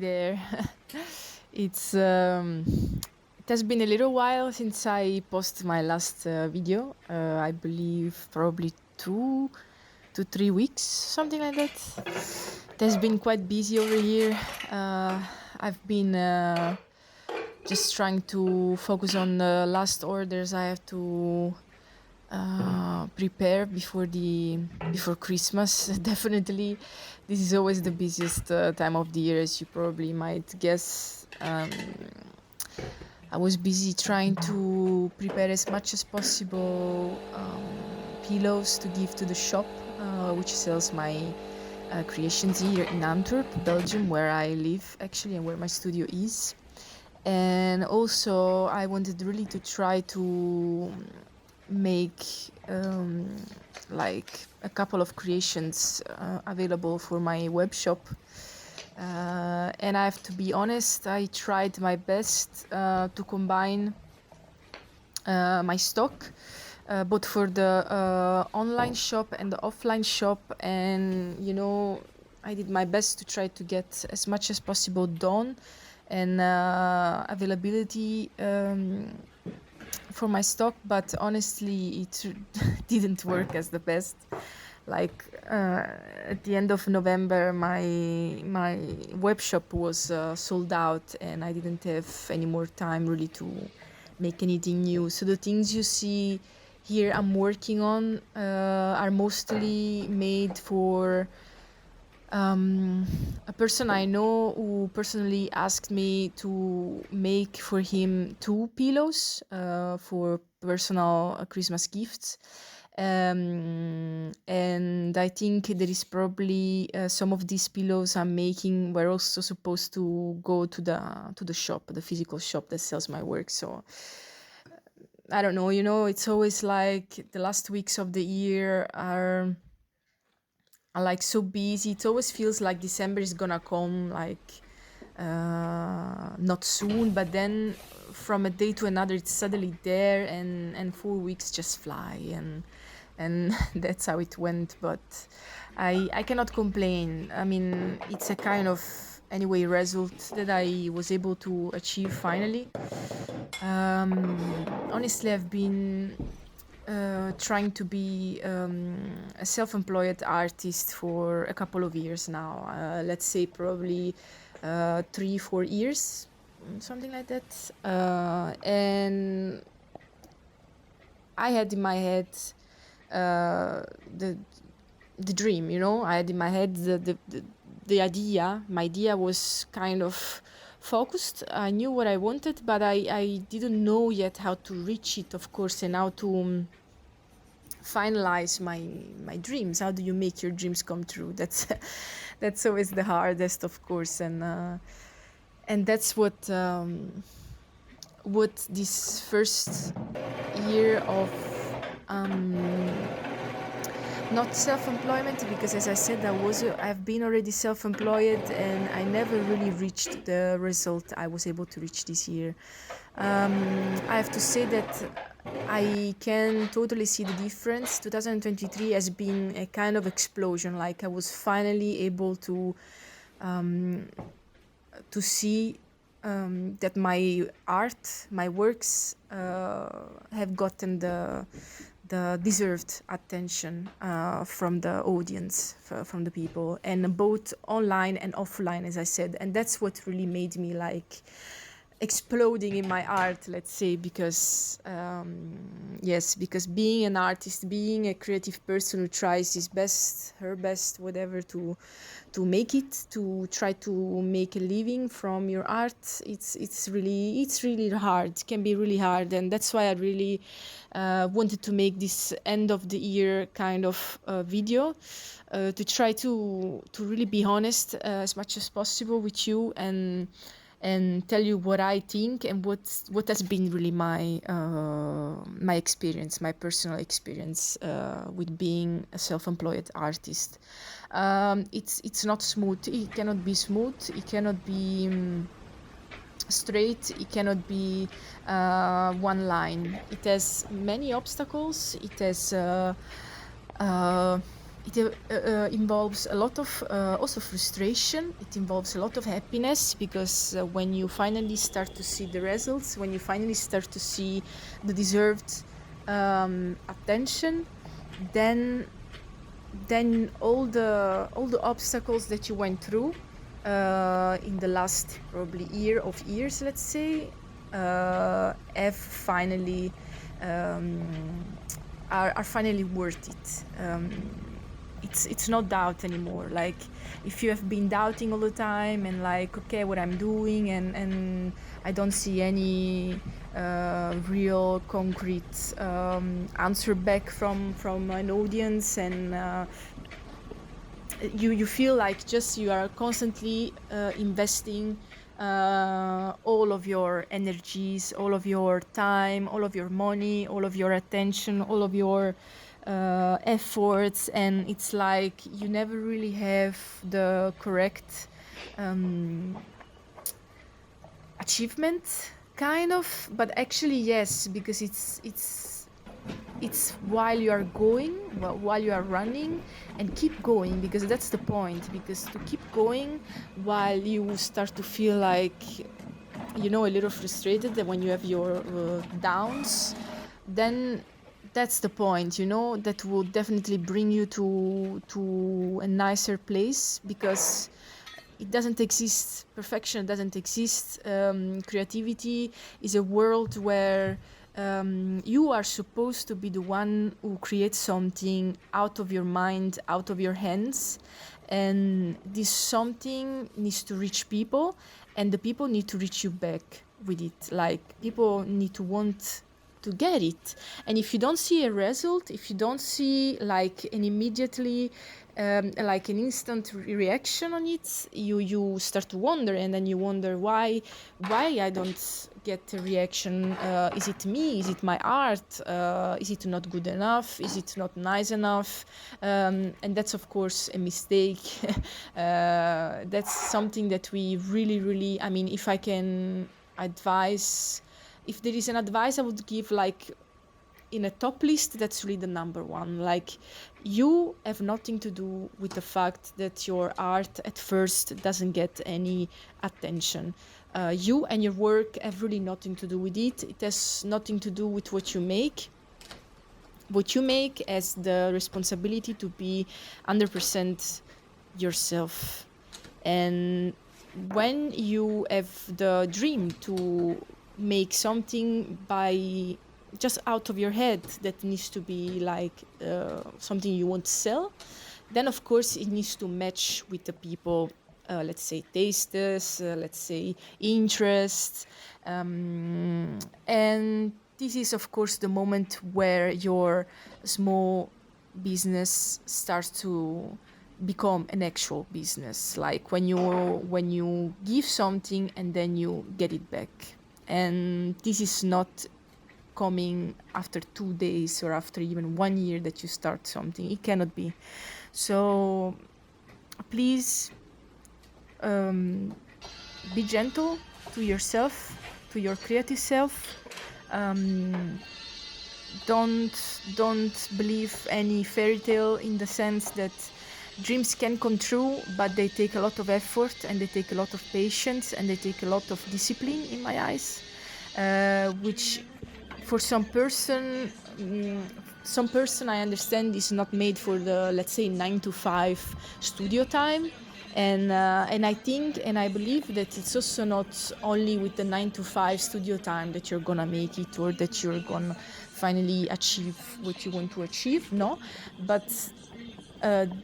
there. It's it has been a little while since I posted my last video. I believe probably 2 to 3 weeks, something like that. It has been quite busy over here. I've been just trying to focus on the last orders I have to prepare before Christmas. Definitely, this is always the busiest time of the year, as you probably might guess. I was busy trying to prepare as much as possible pillows to give to the shop, which sells my creations here in Antwerp, Belgium, where I live actually and where my studio is. And also, I wanted really to try to make like a couple of creations available for my web shop. And I have to be honest, I tried my best to combine my stock, both for the online shop and the offline shop. And, I did my best to try to get as much as possible done and availability for my stock, but honestly it didn't work as the best. Like at the end of November, my web shop was sold out, and I didn't have any more time really to make anything new. So the things you see here I'm working on are mostly made for a person I know who personally asked me to make for him 2 pillows for personal Christmas gifts. And I think there is probably some of these pillows I'm making were also supposed to go to the shop, the physical shop that sells my work. So I don't know, it's always like the last weeks of the year are like so busy. It always feels like December is gonna come like not soon, but then from a day to another it's suddenly there, and 4 weeks just fly, and that's how it went. But I cannot complain. I mean, it's a kind of anyway result that I was able to achieve finally. Honestly, I've been trying to be a self-employed artist for a couple of years now. Let's say probably 3-4 years, something like that. And I had in my head the dream, I had in my head the idea. My idea was kind of focused. I knew what I wanted, but I didn't know yet how to reach it, of course, and how to finalize my dreams. How do you make your dreams come true? That's always the hardest, of course, and that's what this first year of not self-employment, because as I said, I've been already self-employed, and I never really reached the result I was able to reach this year. I have to say that I can totally see the difference. 2023 has been a kind of explosion. Like I was finally able to see that my art, my works have gotten the deserved attention from the audience, from the people, and both online and offline, as I said. And that's what really made me like exploding in my art, let's say, because because being an artist, being a creative person who tries his best, her best, whatever, to make it, to try to make a living from your art, it's really hard. It can be really hard, and that's why I really wanted to make this end of the year kind of video to try to really be honest as much as possible with you, and tell you what I think and what has been really my experience, my personal experience with being a self-employed artist. It's not smooth. It cannot be smooth. It cannot be straight. It cannot be one line. It has many obstacles. It has it involves a lot of also frustration. It involves a lot of happiness, because when you finally start to see the results, when you finally start to see the deserved attention, then all the obstacles that you went through in the last probably year of years, let's say, have finally are finally worth it. It's not doubt anymore. Like, if you have been doubting all the time and like, okay, what I'm doing, and I don't see any real concrete answer back from an audience, and you feel like just you are constantly investing all of your energies, all of your time, all of your money, all of your attention, all of your efforts, and it's like you never really have the correct achievement, kind of. But actually yes, because it's while you are going, while you are running, and keep going, because that's the point. Because to keep going while you start to feel like, a little frustrated, that when you have your downs, then that's the point, that will definitely bring you to a nicer place, because it doesn't exist. Perfection doesn't exist. Creativity is a world where you are supposed to be the one who creates something out of your mind, out of your hands, and this something needs to reach people, and the people need to reach you back with it. Like, people need to want to get it. And if you don't see a result, if you don't see like an immediately like an instant reaction on it, you start to wonder, and then you wonder why I don't get a reaction. Is it me? Is it my art? Is it not good enough? Is it not nice enough? And that's of course a mistake. That's something that we really, I mean, if I can advise, if there is an advice I would give, like, in a top list, that's really the number one. Like, you have nothing to do with the fact that your art at first doesn't get any attention. You and your work have really nothing to do with it. It has nothing to do with what you make. What you make has the responsibility to be 100% yourself. And when you have the dream to make something by just out of your head that needs to be like something you want to sell, then of course it needs to match with the people, let's say tastes, let's say interests, and this is of course the moment where your small business starts to become an actual business, like when you give something and then you get it back. And this is not coming after 2 days or after even 1 year that you start something. It cannot be. So please be gentle to yourself, to your creative self. Don't believe any fairy tale, in the sense that dreams can come true, but they take a lot of effort, and they take a lot of patience, and they take a lot of discipline, in my eyes, which for some person I understand is not made for the, let's say, 9 to 5 studio time. And I think and I believe that it's also not only with the 9 to 5 studio time that you're gonna make it, or that you're gonna finally achieve what you want to achieve. No, but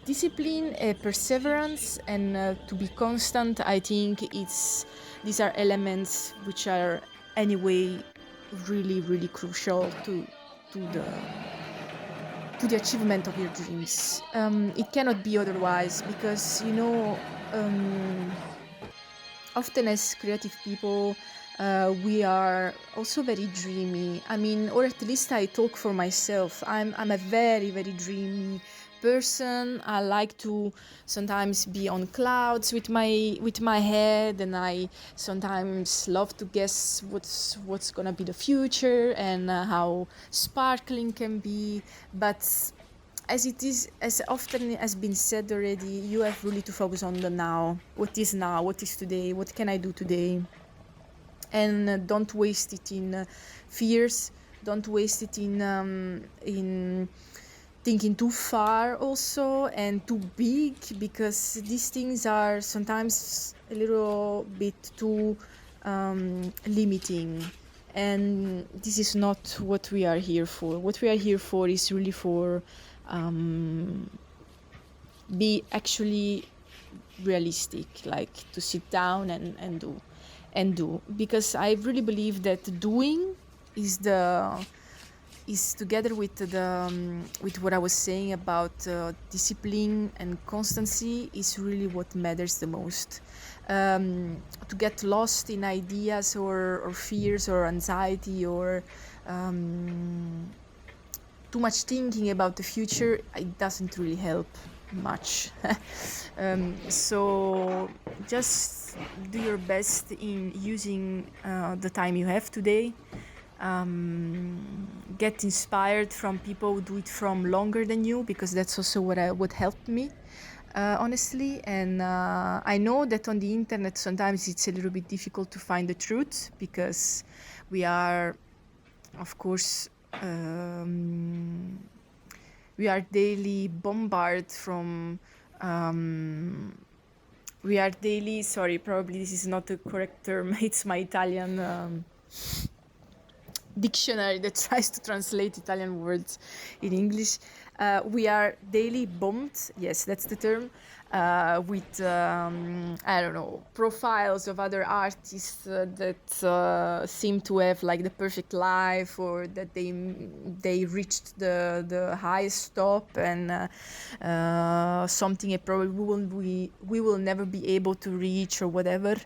discipline, perseverance, and to be constant. I think these are elements which are anyway really crucial to the achievement of your dreams. It cannot be otherwise, because often as creative people, we are also very dreamy. I mean, or at least I talk for myself. I'm a very dreamy person. I like to sometimes be on clouds with my head, and I sometimes love to guess what's gonna be the future, and how sparkling can be. But as often has been said already, you have really to focus on the now. What is today, what can I do today? And don't waste it in fears, don't waste it in thinking too far also and too big, because these things are sometimes a little bit too limiting, and this is not what we are here for. What we are here for is really for be actually realistic, like to sit down and do, because I really believe that doing is together with with what I was saying about discipline and constancy, is really what matters the most. To get lost in ideas or fears or anxiety or too much thinking about the future, it doesn't really help much. So just do your best in using the time you have today. Get inspired from people who do it from longer than you, because that's also what helped me, honestly. And I know that on the internet sometimes it's a little bit difficult to find the truth, because we are, of course, we are daily bombarded from we are daily, sorry, probably this is not the correct term, it's my Italian dictionary that tries to translate Italian words in English. We are daily bombed, yes, that's the term, with I don't know, profiles of other artists that seem to have like the perfect life, or that they reached the highest top, and something probably we will never be able to reach or whatever.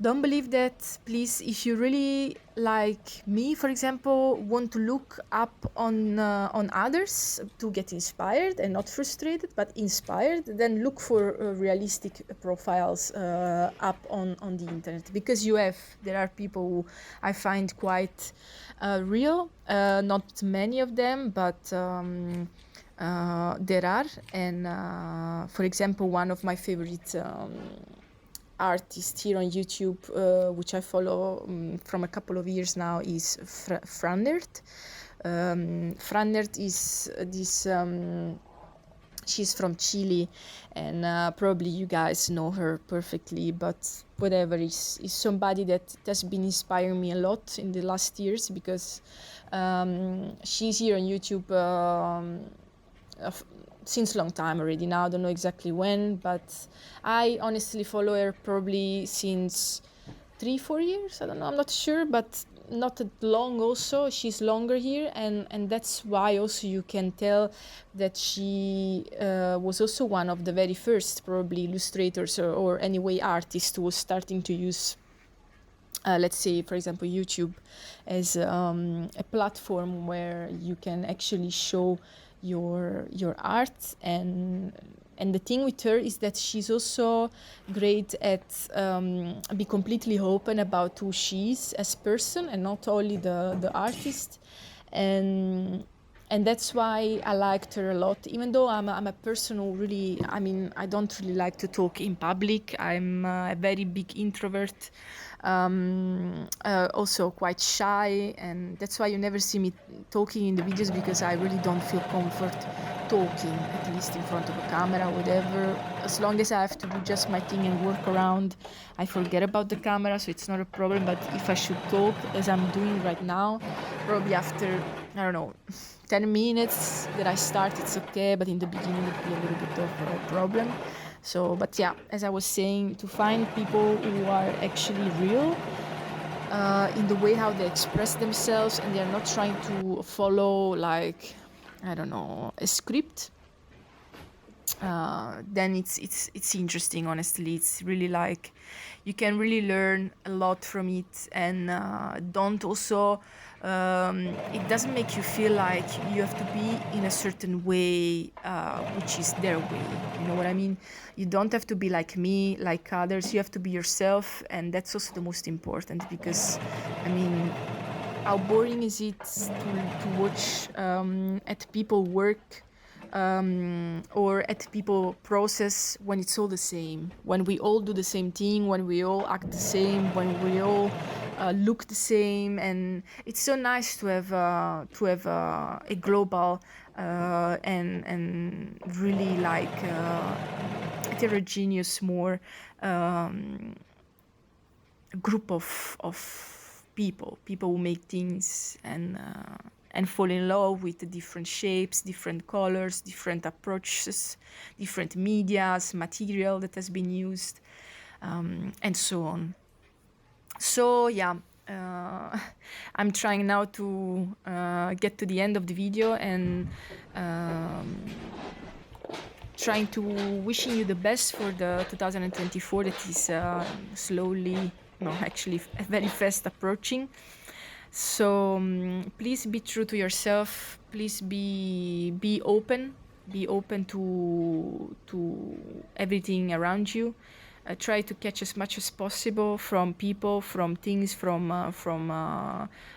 Don't believe that, please. If you really, like me, for example, want to look up on others to get inspired and not frustrated, but inspired, then look for realistic profiles up on the internet, because there are people who I find quite real. Not many of them, but there are. And for example, one of my favorite artist here on YouTube, which I follow from a couple of years now, is Frannert. Frannert is this she's from Chile, and probably you guys know her perfectly, but whatever, is somebody that has been inspiring me a lot in the last years, because she's here on YouTube since long time already. Now I don't know exactly when, but I honestly follow her probably since 3-4 years. I don't know, I'm not sure, but not that long. Also, she's longer here, and that's why also you can tell that she was also one of the very first probably illustrators or anyway artists who was starting to use let's say, for example, YouTube as a platform where you can actually show your art. And the thing with her is that she's also great at be completely open about who she is as person, and not only the artist. And that's why I liked her a lot, even though I'm a person who really, I mean, I don't really like to talk in public. I'm a very big introvert, also quite shy, and that's why you never see me talking in the videos, because I really don't feel comfort talking, at least in front of a camera, whatever. As long as I have to do just my thing and work around, I forget about the camera, so it's not a problem. But if I should talk, as I'm doing right now, probably after, I don't know, 10 minutes that I start, it's okay, but in the beginning it would be a little bit of a problem. So, but yeah, as I was saying, to find people who are actually real in the way how they express themselves, and they're not trying to follow, like, I don't know, a script, then it's interesting. Honestly, it's really like you can really learn a lot from it. And don't also it doesn't make you feel like you have to be in a certain way, which is their way, you know what I mean? You don't have to be like me, like others. You have to be yourself, and that's also the most important, because I mean, how boring is it to watch at people work or at people process when it's all the same, when we all do the same thing, when we all act the same, when we all look the same. And it's so nice to have a global and really like heterogeneous, more group of people who make things and fall in love with the different shapes, different colors, different approaches, different medias, material that has been used, and so on. So yeah, I'm trying now to get to the end of the video, and trying to wishing you the best for the 2024 that is slowly, no, actually very fast approaching. So please be true to yourself. Please be open. Be open to everything around you. Try to catch as much as possible from people, from things, from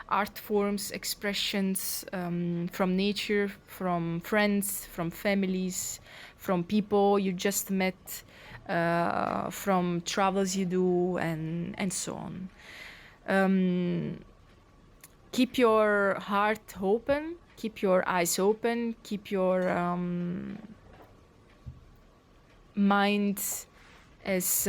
art forms, expressions, from nature, from friends, from families, from people you just met, from travels you do, and so on. Keep your heart open, keep your eyes open, keep your mind as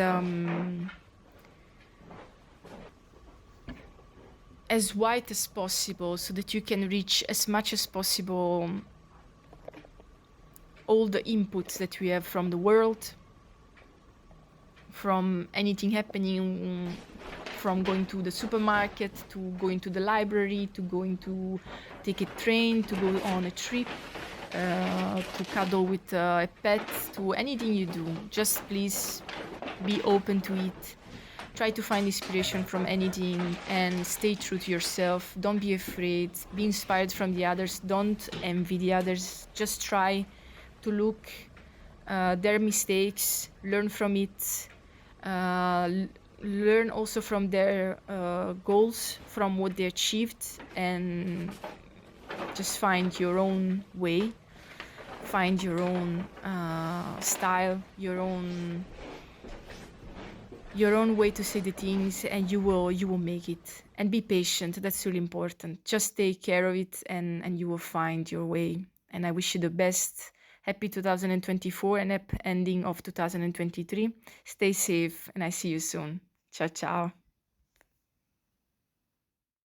wide as possible, so that you can reach as much as possible all the inputs that we have from the world, from anything happening, from going to the supermarket, to going to the library, to going to take a train, to go on a trip, to cuddle with a pet, to anything you do. Just please be open to it. Try to find inspiration from anything and stay true to yourself. Don't be afraid. Be inspired from the others. Don't envy the others. Just try to look their mistakes, learn from it, learn also from their goals, from what they achieved, and just find your own way, find your own style, your own way to say the things, and you will make it. And be patient. That's really important. Just take care of it, and you will find your way. And I wish you the best. Happy 2024 and happy ending of 2023. Stay safe, and I see you soon. Ciao, ciao.